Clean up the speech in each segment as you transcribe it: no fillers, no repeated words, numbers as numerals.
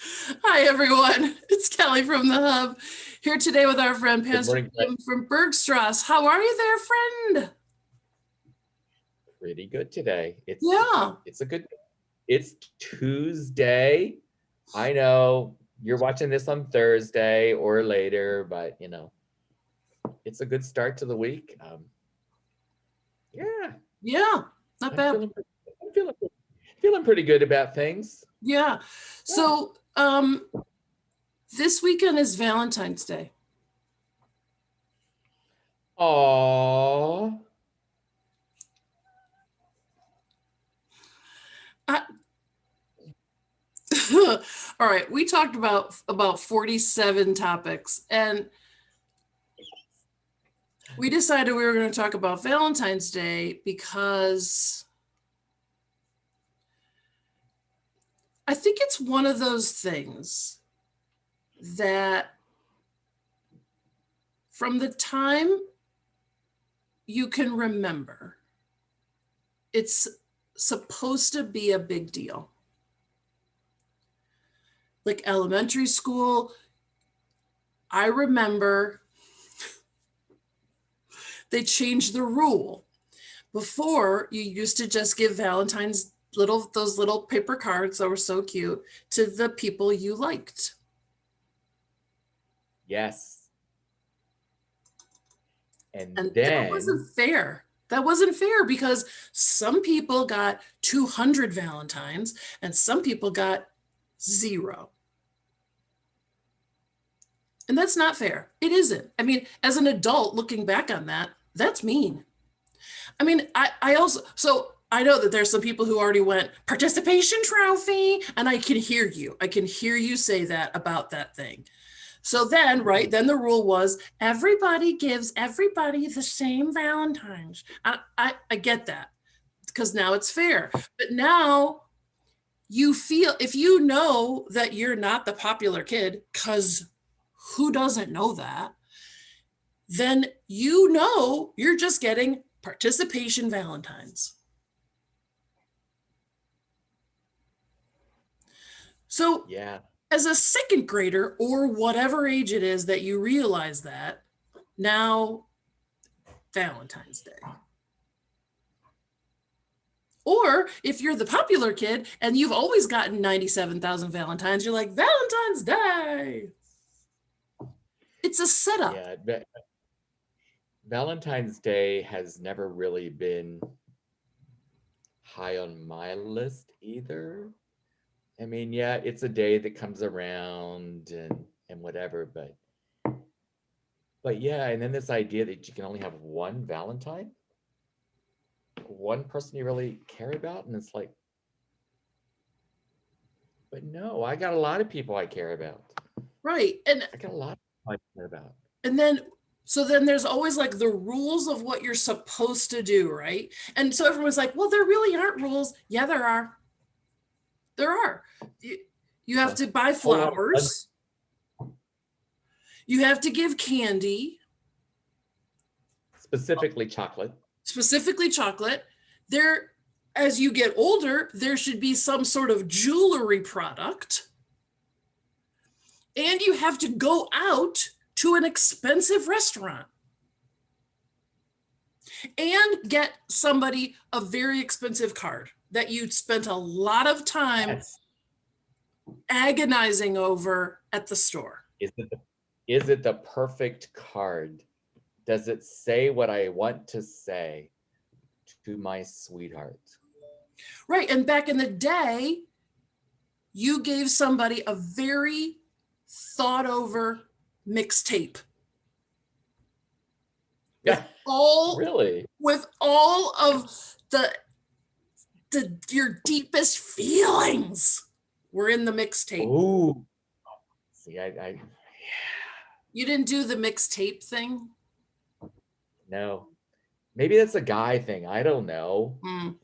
Hi, everyone. It's Kelly from the Hub here today with our friend Good Pastor morning, Brett. Jim from Bergstrasse. How are you there, friend? Pretty good today. Yeah, It's Tuesday. I know you're watching this on Thursday or later, but it's a good start to the week. Yeah, yeah, not I'm bad. feeling pretty good about things. Yeah. Yeah. So, this weekend is Valentine's Day. Aww. I, all right, we talked about 47 topics, and we decided we were going to talk about Valentine's Day because I think it's one of those things that from the time you can remember, it's supposed to be a big deal. Like elementary school, I remember they changed the rule. Before, you used to just give Valentine's those little paper cards that were so cute to the people you liked. Yes. And And that then, wasn't fair. That wasn't fair because some people got 200 Valentines and some people got 0. And that's not fair. It isn't. I mean, as an adult looking back on that, that's mean. I mean, I also, so I know that there's some people who already went participation trophy, and I can hear you. I can hear you say that about that thing. So then, right, then the rule was everybody gives everybody the same Valentine's. I get that because now it's fair. But now you feel, if you know that you're not the popular kid, because who doesn't know that? Then you know you're just getting participation Valentines. So, yeah, as a second grader or whatever age it is that you realize that, now Valentine's Day. Or if you're the popular kid and you've always gotten 97,000 Valentines, you're like, Valentine's Day. It's a setup. yeah. Valentine's Day has never really been high on my list either. I mean, yeah, it's a day that comes around and whatever, but yeah, and then this idea that you can only have one Valentine, one person you really care about, and it's like, but no, I got a lot of people I care about. Right. And I got a lot of people I care about. and then so then there's always like the rules of what you're supposed to do, right? And so everyone's like, well, there really aren't rules. Yeah, there are. There are. You have Well, to buy whole lot of fun. flowers. You have to give candy, Specifically chocolate. specifically chocolate. There, as you get older, there should be some sort of jewelry product. And you have to go out to an expensive restaurant and get somebody a very expensive card that you spent a lot of time Yes. agonizing over at the store. Is it the perfect card? Does it say what I want to say to my sweetheart? Right. And back in the day, you gave somebody a very thought over mixtape. Yeah, All really? with all of the your deepest feelings were in the mixtape. Ooh. See, I You didn't do the mixtape thing? no. Maybe that's a guy thing. I don't know. Mm.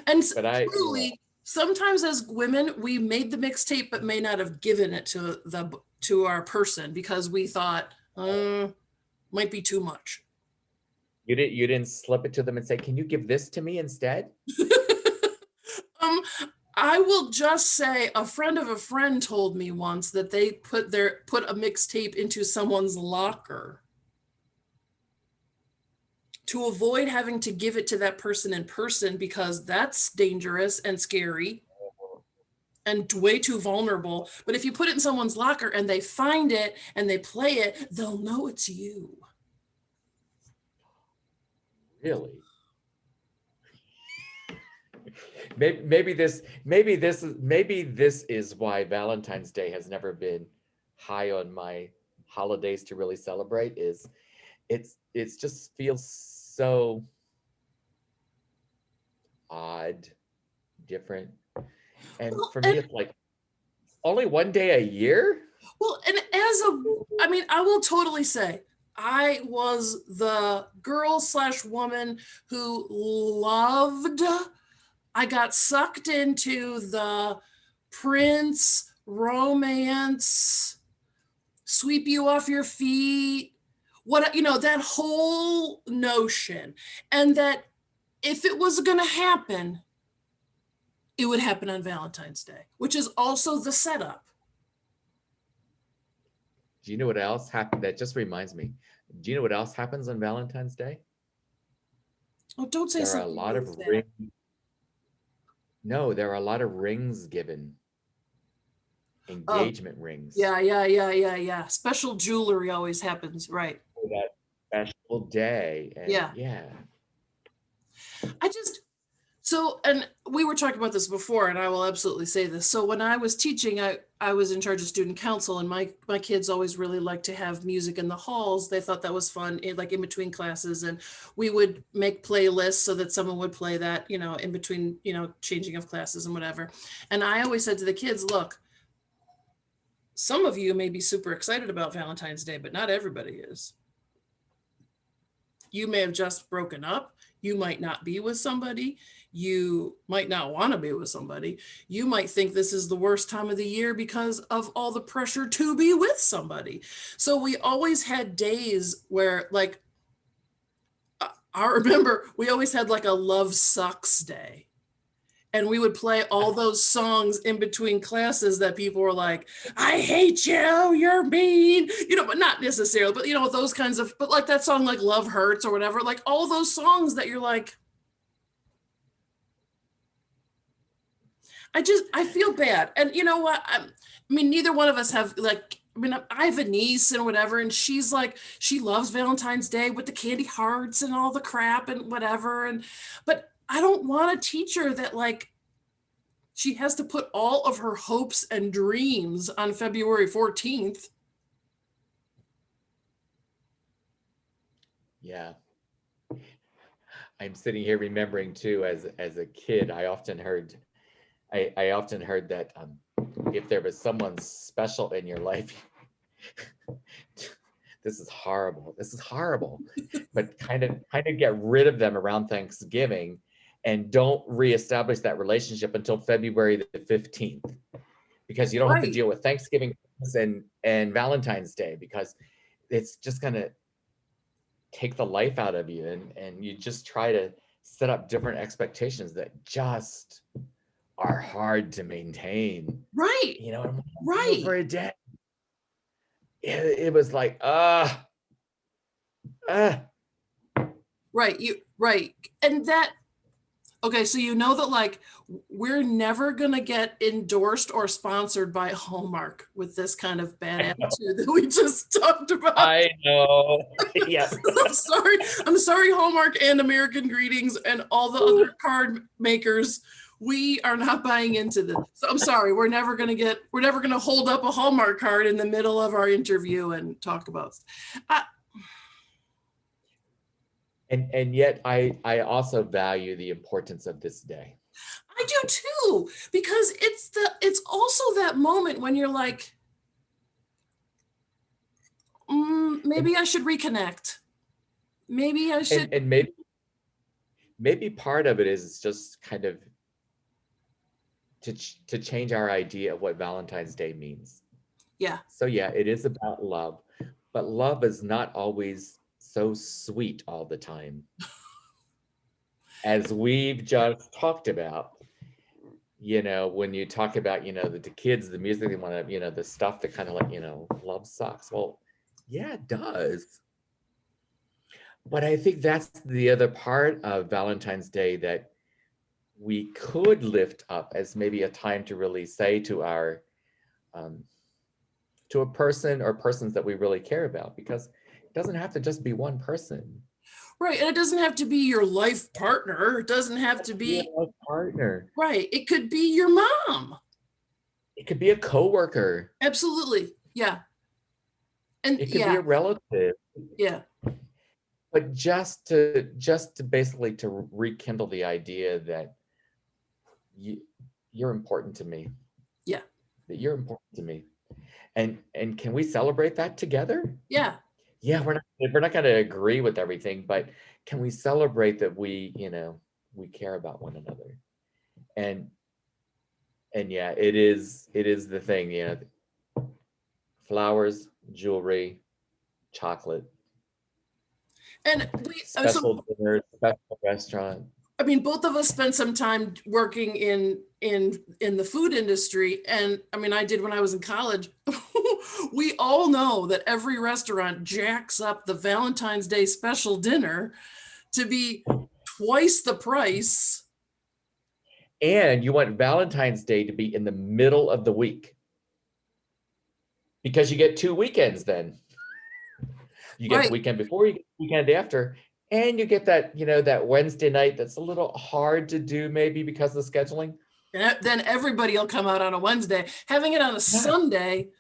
And But truly, sometimes as women, we made the mixtape but may not have given it to our person because we thought, might be too much. you didn't slip it to them and say, "Can you give this to me instead?" um, I will just say a friend of a friend told me once that they put a mixtape into someone's locker to avoid having to give it to that person in person because that's dangerous and scary and way too vulnerable. But if you put it in someone's locker and they find it and they play it, they'll know it's you. Really? Maybe this is why Valentine's Day has never been high on my holidays to really celebrate. Is it's just feels so odd, different, and Well, for me, and it's like only one day a year. and I mean, I will totally say I was the girl slash woman who loved, I got sucked into the Prince romance, sweep you off your feet, what, that whole notion. And that if it was going to happen, it would happen on Valentine's Day, which is also the setup. Do you know what else happened? That just reminds me. Do you know what else happens on Valentine's Day? Oh, don't say There are a something lot really of sad. rings. No, there are a lot of rings given, Oh, engagement rings yeah. Special jewelry always happens, right? for that special day. And Yeah. yeah, I just, So, and we were talking about this before, and I will absolutely say this. So, when I was teaching, I was in charge of student council, and my kids always really liked to have music in the halls. They thought that was fun, like in between classes, and we would make playlists so that someone would play that, in between, changing of classes and whatever. And I always said to the kids, look, some of you may be super excited about Valentine's Day, but not everybody is. You may have just broken up. You might not be with somebody. You might not want to be with somebody. You might think this is the worst time of the year because of all the pressure to be with somebody. So we always had days where, like, I remember we always had like a love sucks day. And we would play all those songs in between classes that people were like, I hate you, you're mean, but not necessarily, but those kinds of, but like that song, like Love Hurts or whatever, like all those songs that you're like, I feel bad. And you know what? I mean, neither one of us have like, I mean, I have a niece and whatever, and she's like, she loves Valentine's Day with the candy hearts and all the crap and whatever. But I don't want to teach her that, like, she has to put all of her hopes and dreams on February 14th. yeah. I'm sitting here remembering too, as a kid, I often heard that if there was someone special in your life, this is horrible. This is horrible, but kind of get rid of them around Thanksgiving, and don't reestablish that relationship until February the 15th, because you don't have to Right. deal with Thanksgiving and Valentine's Day, because it's just gonna take the life out of you, and you just try to set up different expectations that just are hard to maintain. Right. And Right. for a day, it was like, uh, Right. Right. And that, okay, so that, like, we're never gonna get endorsed or sponsored by Hallmark with this kind of bad I know, attitude that we just talked about. I know. Yeah. I'm sorry, Hallmark and American Greetings and all the other card makers. We are not buying into this. So I'm sorry, we're never gonna hold up a Hallmark card in the middle of our interview and talk about. And yet I also value the importance of this day. I do too, because it's also that moment when you're like, And maybe I should reconnect. Maybe I should. and maybe part of it is just kind of to change our idea of what Valentine's Day means. Yeah. So yeah, it is about love, but love is not always so sweet all the time. As we've just talked about, when you talk about, the kids, the music they want to, the stuff that kind of like, love sucks. Well, yeah, it does. But I think that's the other part of Valentine's Day that we could lift up as maybe a time to really say to um, to a person or persons that we really care about, because it doesn't have to just be one person. Right. And it doesn't have to be your life partner. It doesn't have to Your be, partner. right. It could be your mom. It could be a coworker. Absolutely. Yeah. And It could be yeah, a relative. yeah, But just to basically to rekindle the idea that you, you're important to me, yeah, that you're important to me. And can we celebrate that together? yeah. Yeah, we're not going to agree with everything, but can we celebrate that we care about one another? And and yeah, it is the thing, flowers, jewelry, chocolate, And so special dinner, special restaurant. I mean, both of us spent some time working in the food industry, and I mean, I did when I was in college. We all know that every restaurant jacks up the Valentine's Day special dinner to be twice the price. And you want Valentine's Day to be in the middle of the week because you get 2 weekends then. You get the Right. weekend before, you get the weekend after, and you get that Wednesday night that's a little hard to do maybe because of the scheduling. And then everybody will come out on a Wednesday. Having it on a Yeah. Sunday,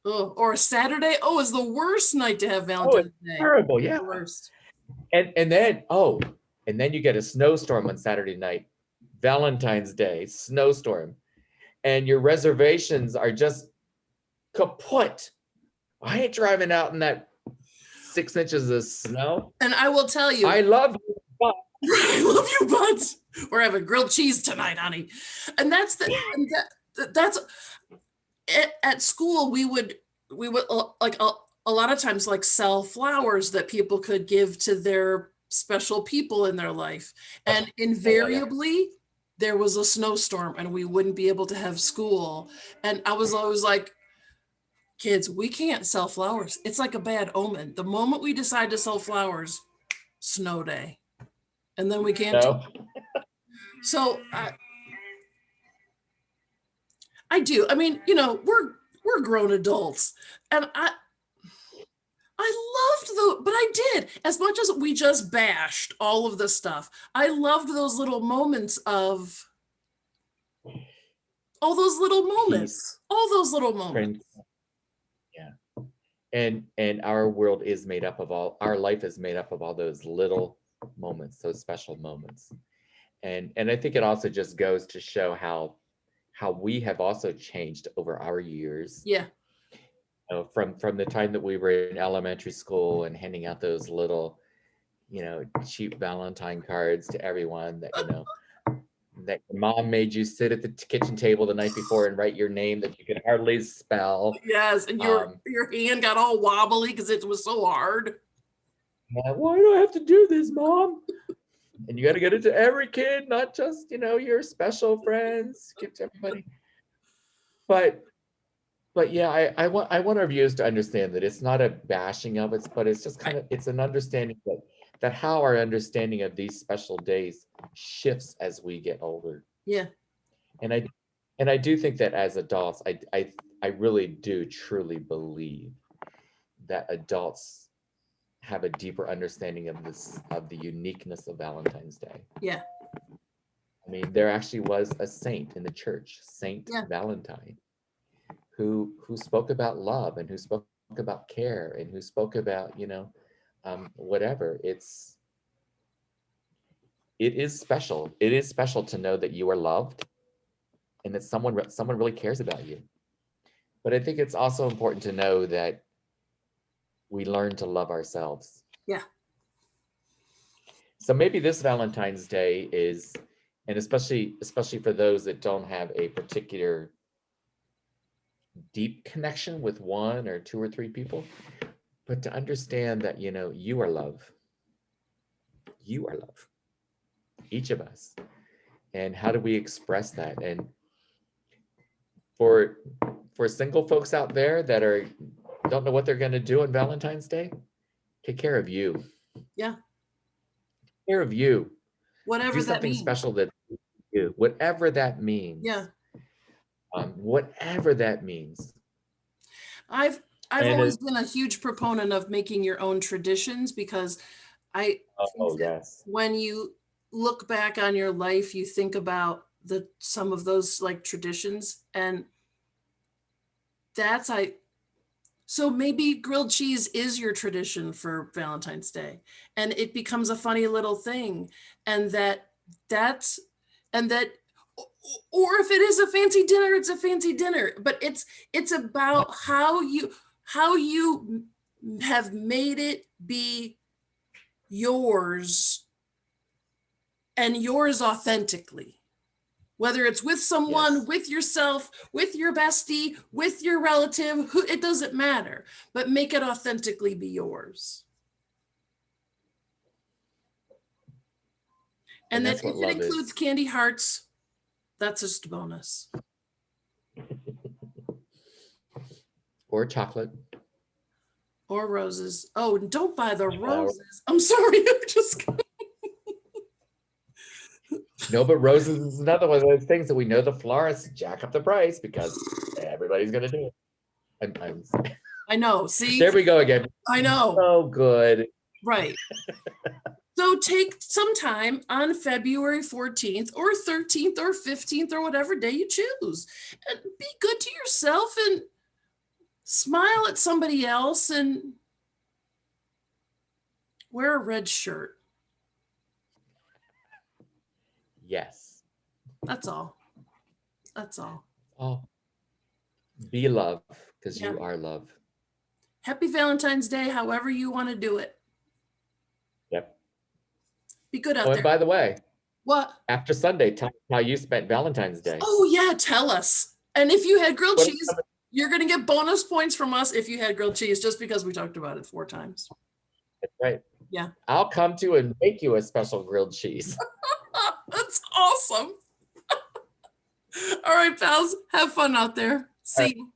or a Saturday, is the worst night to have Oh, it's Valentine's Day. terrible. Yeah. The worst. And then you get a snowstorm on Saturday night, Valentine's Day, snowstorm, and your reservations are just kaput. I ain't driving out in that 6 inches of snow. And I will tell you, I love you, but I love you, buds. We're having grilled cheese tonight, honey. And that's at school. We would like a lot of times like sell flowers that people could give to their special people in their life, and yeah. invariably there was a snowstorm and we wouldn't be able to have school. And I was always like, kids, we can't sell flowers. It's like a bad omen. The moment we decide to sell flowers, snow day. And then we can't. No. So I do. I mean, we're grown adults, and I loved but I did, as much as we just bashed all of this stuff. I loved those little moments of all those little Peace, moments, all those little moments. yeah. And our world is made up of our life is made up of all those little moments, those special moments. And I think it also just goes to show how we have also changed over our years. Yeah. From the time that we were in elementary school and handing out those little, cheap Valentine cards to everyone that your mom made you sit at the kitchen table the night before and write your name that you could hardly spell. Yes, and your hand got all wobbly because it was so hard. Yeah, why do I have to do this, Mom? And you got to get it to every kid, not just your special friends. Give to everybody. But yeah, I want our viewers to understand that it's not a bashing of it, but it's just it's an understanding that how our understanding of these special days shifts as we get older. Yeah. And I do think that as adults, I really do truly believe that adults have a deeper understanding of the uniqueness of Valentine's Day. Yeah. I mean, there actually was a saint in the church, Saint Valentine, who spoke about love and who spoke about care and who spoke about whatever. It is special. It is special to know that you are loved and that someone really cares about you. But I think it's also important to know that we learn to love ourselves. Yeah. So maybe this Valentine's Day is, and especially for those that don't have a particular deep connection with one or two or three people, but to understand that you are love. You are love. Each of us. And how do we express that? And for single folks out there that don't know what they're going to do on Valentine's Day, take care of you. Yeah. Take care of you. Whatever Do that something means. special that you, whatever that means. Yeah. Whatever that means. I've And always been a huge proponent of making your own traditions, because I think that yes. when you look back on your life, you think about some of those like traditions, and so maybe grilled cheese is your tradition for Valentine's Day, and it becomes a funny little thing, and that's and that or if it is a fancy dinner, it's a fancy dinner, but it's about how you have made it be yours, and yours authentically. Whether it's with someone, Yes. with yourself, with your bestie, with your relative, it doesn't matter, but make it authentically be yours. And then that's what if it love includes is. candy hearts, that's just a bonus. Or chocolate. Or roses. Oh, don't buy the roses. I'm sorry. I'm just No, but roses is another one of those things that we know the florists jack up the price because everybody's going to do it. I know. See? There we go again. I know. Oh, good. Right. So take some time on February 14th or 13th or 15th or whatever day you choose, and be good to yourself and smile at somebody else and wear a red shirt. Yes. That's all. That's all. Oh, be love, because Yeah. you are love. Happy Valentine's Day, however you want to do it. Yep. Be good out Oh, there. and by the way, What? after Sunday, tell me how you spent Valentine's Day. Oh, yeah, tell us. And if you had grilled cheese, you're going to get bonus points from us if you had grilled cheese, just because we talked about it 4 times. That's right. Yeah. I'll come to and make you a special grilled cheese. That's awesome. All right, pals. Have fun out there. See you.